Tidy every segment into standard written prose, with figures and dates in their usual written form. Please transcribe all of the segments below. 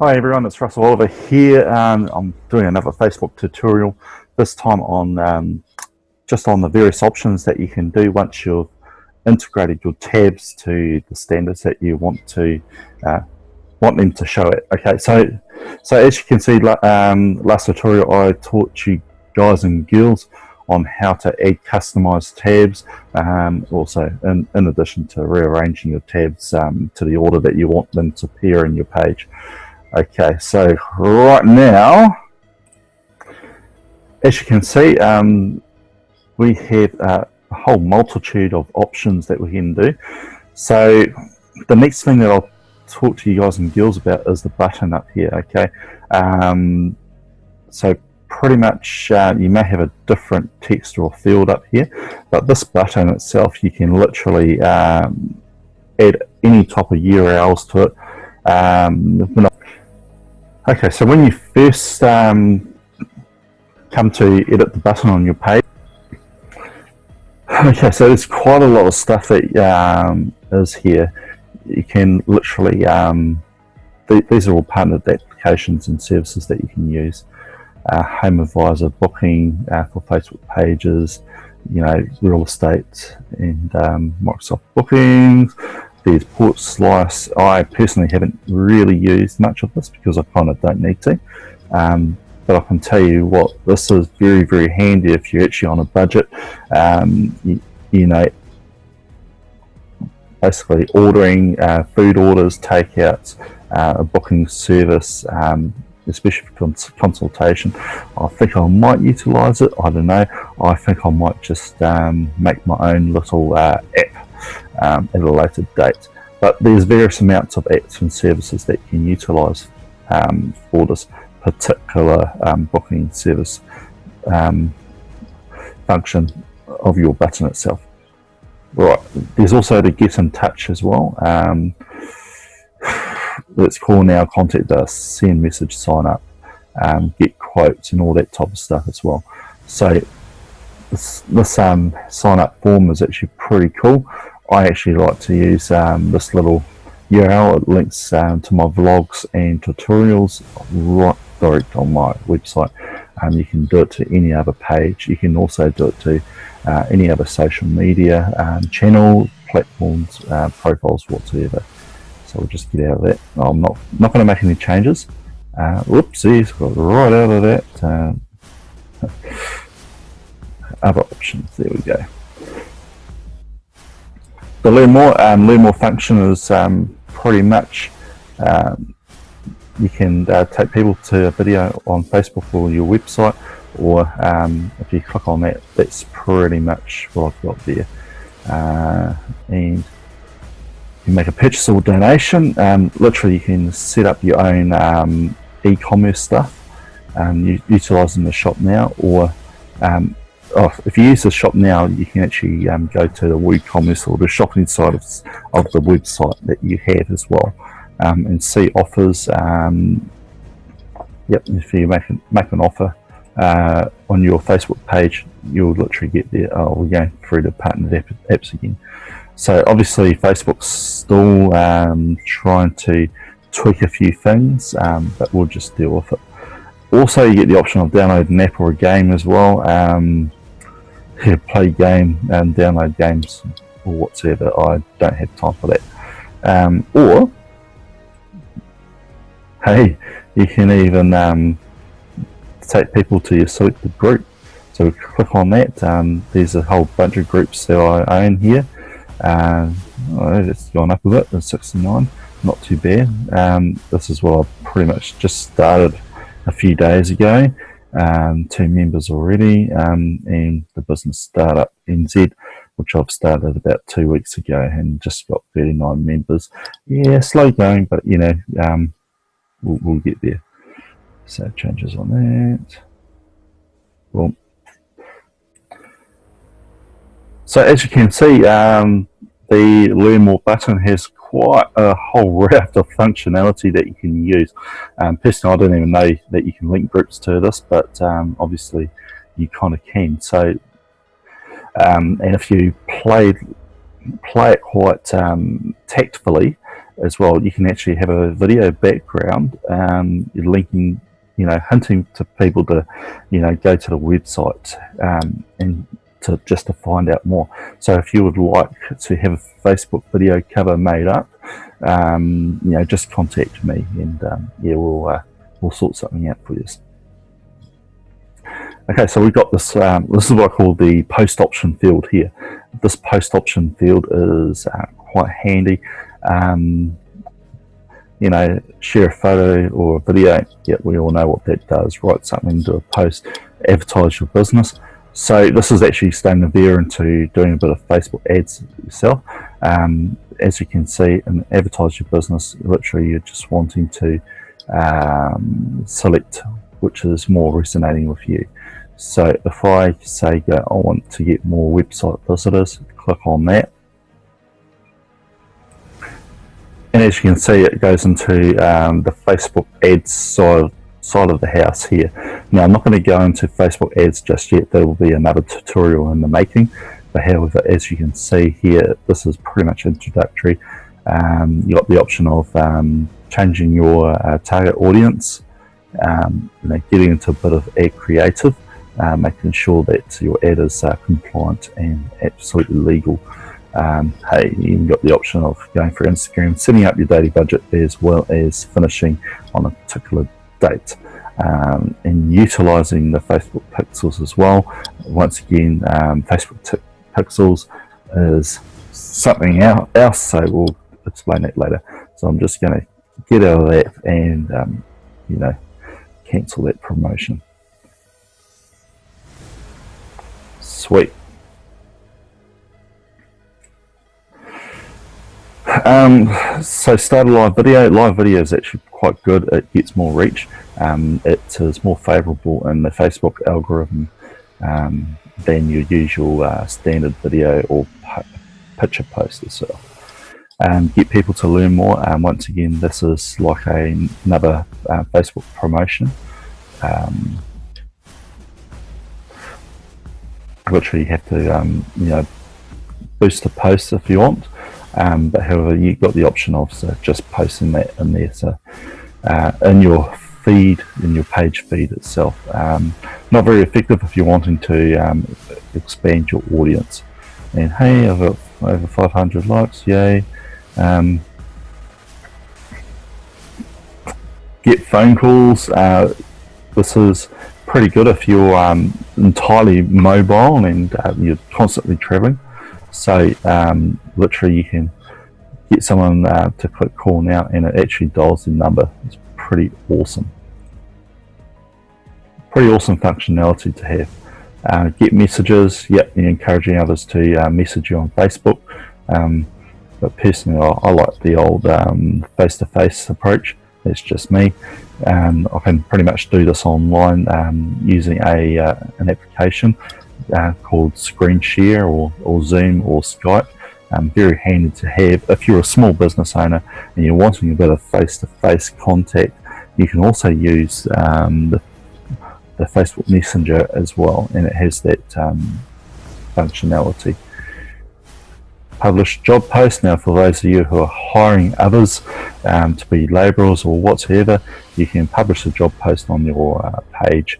Hi everyone, it's Russell Oliver here. I'm doing another Facebook tutorial, this time on just on the various options that you can do once you've integrated your tabs to the standards that you want them to show it. Okay, so as you can see, last tutorial I taught you guys and girls on how to add customized tabs, also in addition to rearranging your tabs to the order that you want them to appear in your page. Okay, so right now, as you can see, we have a whole multitude of options that we can do. So the next thing that I'll talk to you guys and girls about is the button up here. Okay, so pretty much you may have a different text or field up here, but this button itself, you can literally add any type of URLs to it. Okay, so when you first come to edit the button on your page, okay, so there's quite a lot of stuff that is here. You can literally, these are all partnered applications and services that you can use. Home Advisor, booking for Facebook pages, you know, real estate and Microsoft bookings. There's Port Slice. I personally haven't really used much of this because I kind of don't need to. But I can tell you what, this is very, very handy if you're actually on a budget. You know, basically ordering food orders, takeouts, a booking service, especially for consultation. I think I might utilise it. I don't know. I think I might just make my own little app at a later date. But there's various amounts of apps and services that you can utilise for this particular booking service function of your button itself. Right, there's also the get in touch as well. Let's call now, contact us, send message, sign up, get quotes and all that type of stuff as well. So this sign up form is actually pretty cool. I actually like to use this little URL. It links to my vlogs and tutorials right direct on my website. You can do it to any other page. You can also do it to any other social media channel, platforms, profiles, whatsoever. So we'll just get out of that. I'm not going to make any changes. Whoopsies, got right out of that. Other options, there we go. The learn more function is pretty much you can take people to a video on Facebook or your website, or if you click on that, that's pretty much what I've got there. And you make a purchase or donation. Literally, you can set up your own e-commerce stuff, utilising the shop now, or if you use the shop now, you can actually go to the WooCommerce or the shopping side of the website that you have as well, and see offers. Yep, if you make an offer on your Facebook page, you'll literally get there. Oh, we're going through the partnered apps again. So obviously Facebook's still trying to tweak a few things, but we'll just deal with it. Also, you get the option of download an app or a game as well. Play game and download games or whatsoever. I don't have time for that. Or, hey, you can even take people to your selected group. So we click on that. There's a whole bunch of groups that I own here. It's gone up a bit, it's 69, not too bad. This is what I pretty much just started a few days ago. 2 members already, and the business startup NZ, which I've started about 2 weeks ago, and just got 39 members. Yeah, slow going, but you know, we'll get there. So changes on that. Well, so as you can see, the Learn More button has quite a whole raft of functionality that you can use. Personally, I didn't even know that you can link groups to this, but obviously you kind of can. So, and if you play it quite tactfully, as well, you can actually have a video background, you're linking, hinting to people to, go to the website and to find out more. So if you would like to have a Facebook video cover made up, just contact me, and we'll sort something out for you. Okay, so we've got this. This is what I call the post option field here. This post option field is quite handy. Share a photo or a video. Yeah, we all know what that does. Write something into a post, advertise your business. So this is actually starting to veer into doing a bit of Facebook ads yourself. As you can see, in advertise your business, literally you're just wanting to select which is more resonating with you. So if I say, I want to get more website visitors, click on that. And as you can see, it goes into the Facebook ads side of the house here. Now, I'm not going to go into Facebook ads just yet. There will be another tutorial in the making. But however, as you can see here, this is pretty much introductory. You've got the option of changing your target audience, getting into a bit of ad creative, making sure that your ad is compliant and absolutely legal. Hey, you even got the option of going for Instagram, setting up your daily budget as well as finishing on a particular date, and utilizing the Facebook pixels as well. Once again, Facebook pixels is something else, so we'll explain that later. So I'm just going to get out of that and cancel that promotion. Sweet. So start a live video. Live video is actually quite good. It gets more reach. It is more favorable in the Facebook algorithm than your usual standard video or picture post itself. Get people to learn more. Once again, this is like another Facebook promotion. Literally, you have to boost the post if you want. But however, you've got the option of just posting that in there. So in your feed, in your page feed itself. Not very effective if you're wanting to expand your audience. And hey, I've got over 500 likes, yay. Get phone calls. This is pretty good if you're entirely mobile and you're constantly traveling. So literally you can get someone to click call now and it actually dials the number. It's pretty awesome. Pretty awesome functionality to have. Get messages. Yep, you're encouraging others to message you on Facebook. But personally, I like the old face-to-face approach. That's just me. I can pretty much do this online using an application called Screen Share or Zoom or Skype. Very handy to have. If you're a small business owner and you're wanting a bit of face-to-face contact, you can also use the Facebook Messenger as well, and it has that functionality. Publish job posts. Now, for those of you who are hiring others to be labourers or whatsoever, you can publish a job post on your page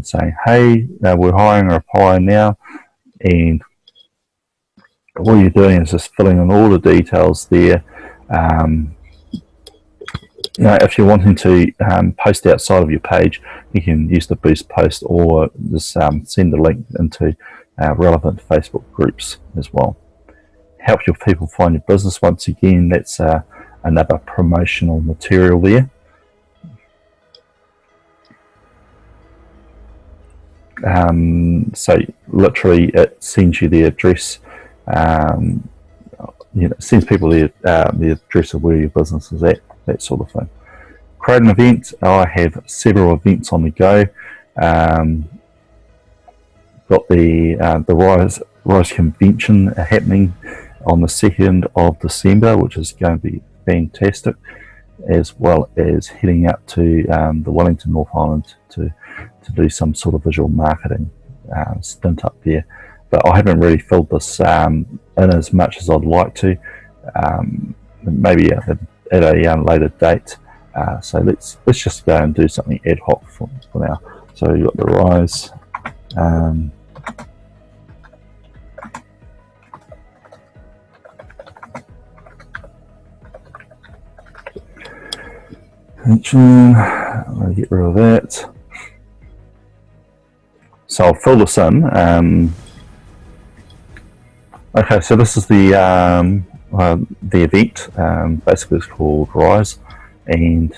saying, hey, we're hiring or applying now, and all you're doing is just filling in all the details there. If you're wanting to post outside of your page, you can use the boost post or just send a link into relevant Facebook groups as well. Help your people find your business. Once again, that's another promotional material there. So literally it sends you the address, sends people the address of where your business is at, that sort of thing. Create an event. I have several events on the go. Got the Rise Convention happening on the 2nd of December, which is going to be fantastic, as well as heading out to the Wellington North Island to do some sort of visual marketing stint up there. But I haven't really filled this in as much as I'd like to. maybe at a later date. So let's just go and do something ad hoc for now. So you've got the rise. I'll get rid of that. So I'll fill this in. Okay, so this is the event. Basically, it's called Rise, and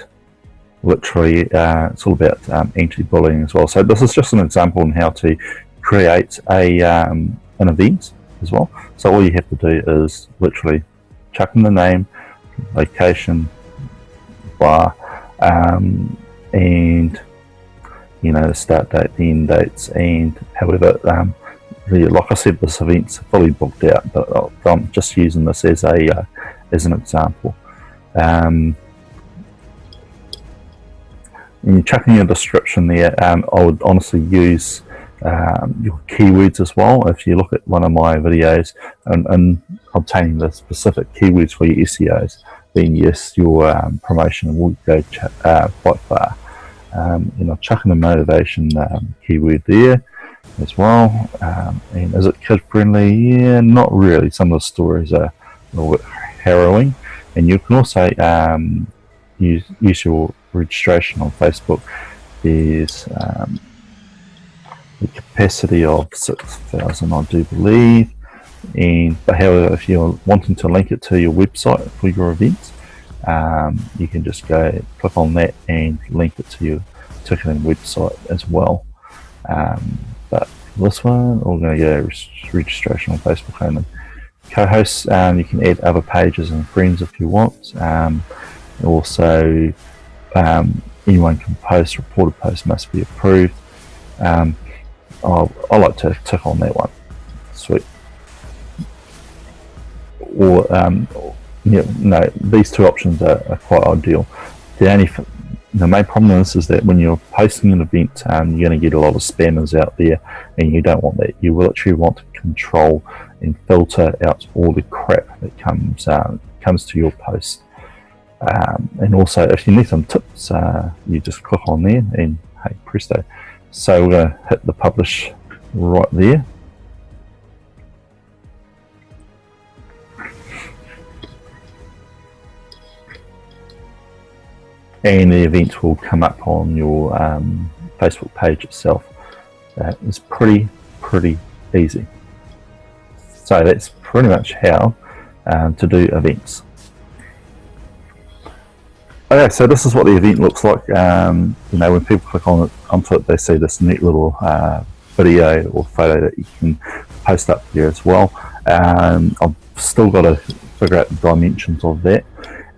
literally it's all about anti-bullying as well. So this is just an example on how to create an event as well. So all you have to do is literally chuck in the name, location, bar, and the start date, the end dates, and however. Like I said, this event's fully booked out, but I'm just using this as an example. And you're chucking your description there. I would honestly use your keywords as well. If you look at one of my videos and obtaining the specific keywords for your SEOs, then yes, your promotion will go quite far. Chucking the motivation keyword there as well. And is it kid friendly? Yeah, not really. Some of the stories are a little bit harrowing, and you can also use your registration on Facebook. There's the capacity of 6,000, I do believe, but however, if you're wanting to link it to your website for your events, you can just go click on that and link it to your ticketing website as well. But this one, we're going to go registration on Facebook only. Co-hosts, you can add other pages and friends if you want. Also, anyone can post. Reported post must be approved. I like to tick on that one. Sweet. Or these two options are quite ideal. The main problem is that when you're posting an event, you're going to get a lot of spammers out there, and you don't want that. You will actually want to control and filter out all the crap that comes to your post. And also, if you need some tips, you just click on there, and hey, presto. So we're going to hit the publish right there. And the event will come up on your Facebook page itself. It's pretty easy. So that's pretty much how to do events. Okay, so this is what the event looks like. When people click onto it, they see this neat little video or photo that you can post up there as well. I've still got to figure out the dimensions of that.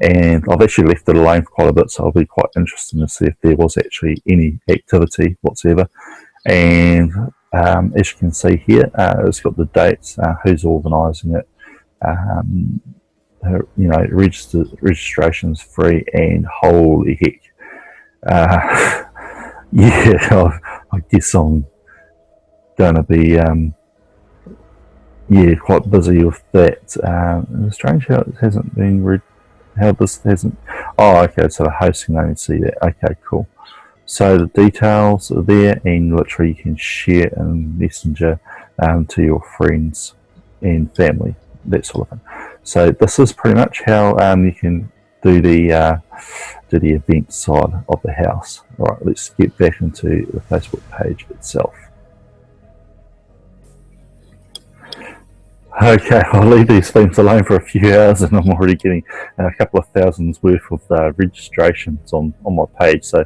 And I've actually left it alone for quite a bit, so I'll be quite interested to see if there was actually any activity whatsoever. And as you can see here, it's got the dates, who's organising it, registration's free, and holy heck, I guess I'm going to be quite busy with that. It's strange how it hasn't been how this hasn't. Oh, okay, so the hosting, I can see that. Okay, cool. So the details are there, and literally you can share in Messenger to your friends and family, that sort of thing. So this is pretty much how you can do the event side of the house. All right, let's get back into the Facebook page itself. Okay, I'll leave these themes alone for a few hours, and I'm already getting a couple of thousands worth of registrations on my page. So,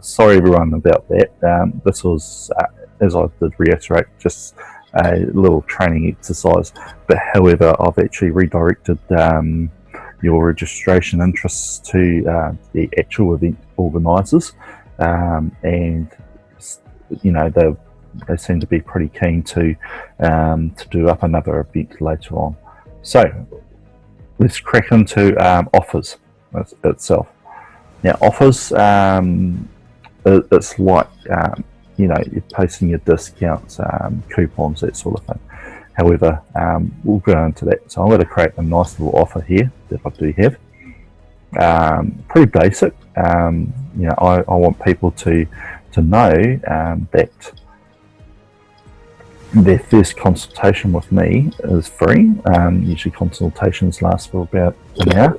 sorry everyone about that. This was, as I did reiterate, just a little training exercise. But however, I've actually redirected your registration interests to the actual event organisers, and they seem to be pretty keen to do up another event later on. So let's crack into offers itself. Now offers, it's like you're posting your discounts, coupons, that sort of thing. However, we'll go into that. So I'm going to create a nice little offer here that I do have. Pretty basic. You know, I want people to know that their first consultation with me is free. Usually consultations last for about an hour,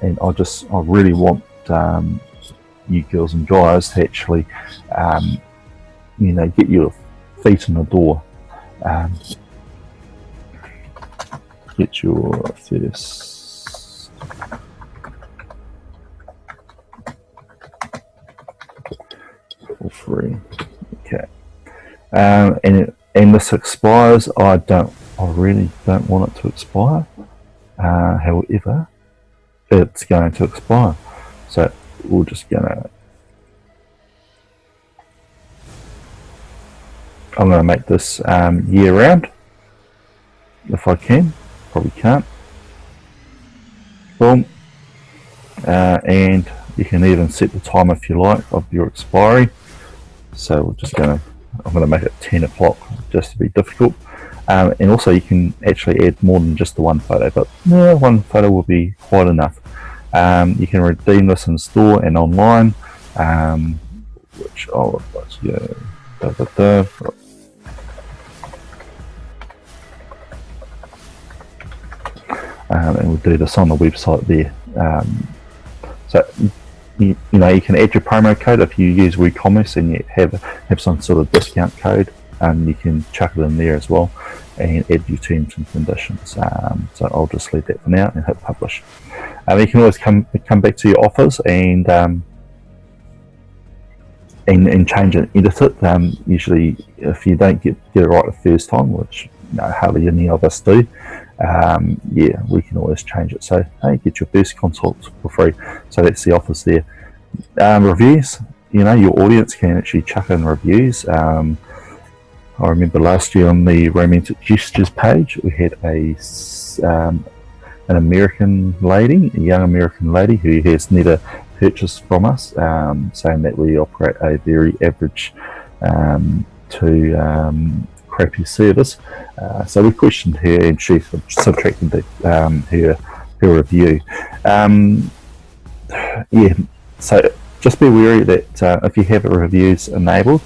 and I really want you girls and guys to actually, you know, get your feet in the door. Get your first for free. Okay. And this expires. I really don't want it to expire. However, it's going to expire. So we're just gonna. I'm going to make this year round, if I can. Probably can't. Boom. And you can even set the time, if you like, of your expiry. So we're just going to. I'm going to make it 10 o'clock just to be difficult. And also you can actually add more than just the one photo, but one photo will be quite enough. You can redeem this in store and online, which I'll go. And we'll do this on the website there. So you know, you can add your promo code if you use WooCommerce and you have some sort of discount code, and you can chuck it in there as well and add your terms and conditions. So I'll just leave that for now and hit publish. You can always come back to your offers and change and edit it. Usually, if you don't get it right the first time, which hardly any of us do, yeah, we can always change it. So hey, get your first consult for free. So that's the offers there. Reviews, you know, your audience can actually chuck in reviews. I remember last year on the Romantic Gestures page, we had an American lady, a young American lady who has never purchased from us, saying that we operate a very average to crappy service. So we questioned her, and she subtracted her review. Yeah, so just be wary that if you have reviews enabled,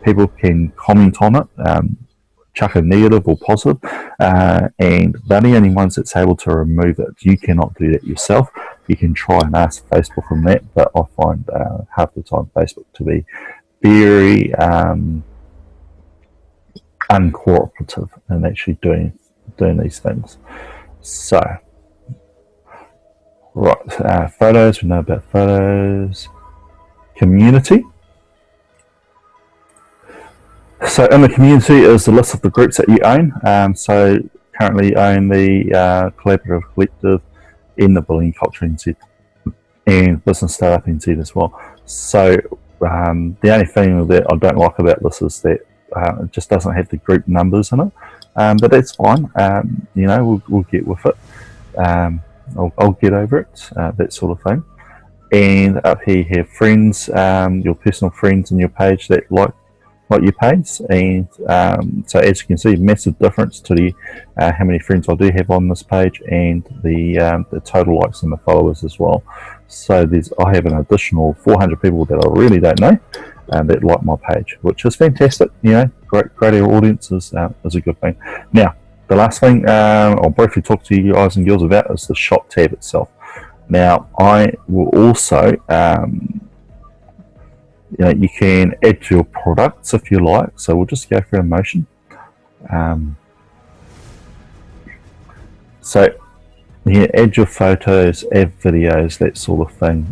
people can comment on it, chuck a negative or positive, and they're the only ones that's able to remove it. You cannot do that yourself. You can try and ask Facebook from that, but I find half the time Facebook to be very uncooperative in actually doing these things. So, right, photos, we know about photos. Community. So in the community is the list of the groups that you own. So currently own the Collaborative Collective in the Bullying Culture NZ and Business Startup NZ as well. So the only thing that I don't like about this is that it just doesn't have the group numbers in it. But that's fine. You know, we'll get with it. I'll get over it, that sort of thing. And up here you have friends, your personal friends on your page that like your page, and so as you can see, massive difference to the how many friends I do have on this page, and the total likes and the followers as well. So I have an additional 400 people that I really don't know that like my page, which is fantastic. You know, great audience is a good thing. Now, the last thing I'll briefly talk to you guys and girls about is the shop tab itself. Now, I will also you know, you can add to your products if you like. So we'll just go through a motion. So you add your photos, add videos, that sort of thing.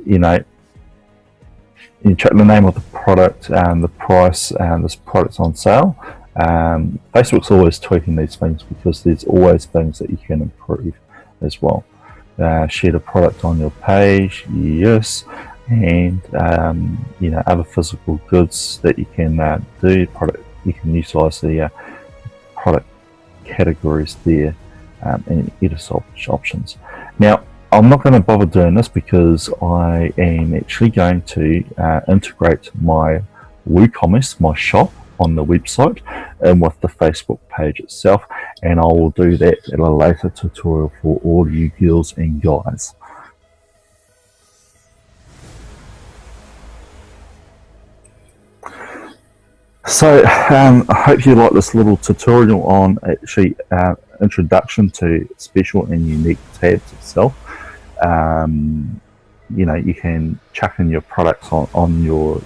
You know, you check the name of the product, the price, this product's on sale. Facebook's always tweaking these things because there's always things that you can improve as well. Share the product on your page, yes. And you know, other physical goods that you can do. You can utilize the product categories there and edit options. Now, I'm not going to bother doing this because I am actually going to integrate my WooCommerce, my shop, on the website and with the Facebook page itself, and I will do that in a later tutorial for all you girls and guys. So I hope you like this little tutorial on actually introduction to special and unique tabs itself. You know, you can chuck in your products on your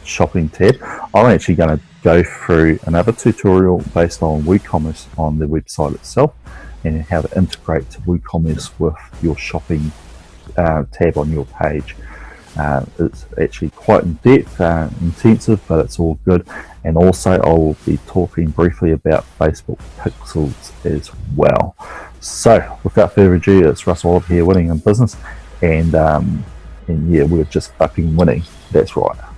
shopping tab. I'm actually going to go through another tutorial based on WooCommerce on the website itself and how to integrate to WooCommerce with your shopping tab on your page. It's actually quite in depth, intensive, but it's all good. And also I will be talking briefly about Facebook Pixels as well. So without further ado, it's Russell Oliver here, Winning in Business, and yeah, we're just fucking winning. That's right.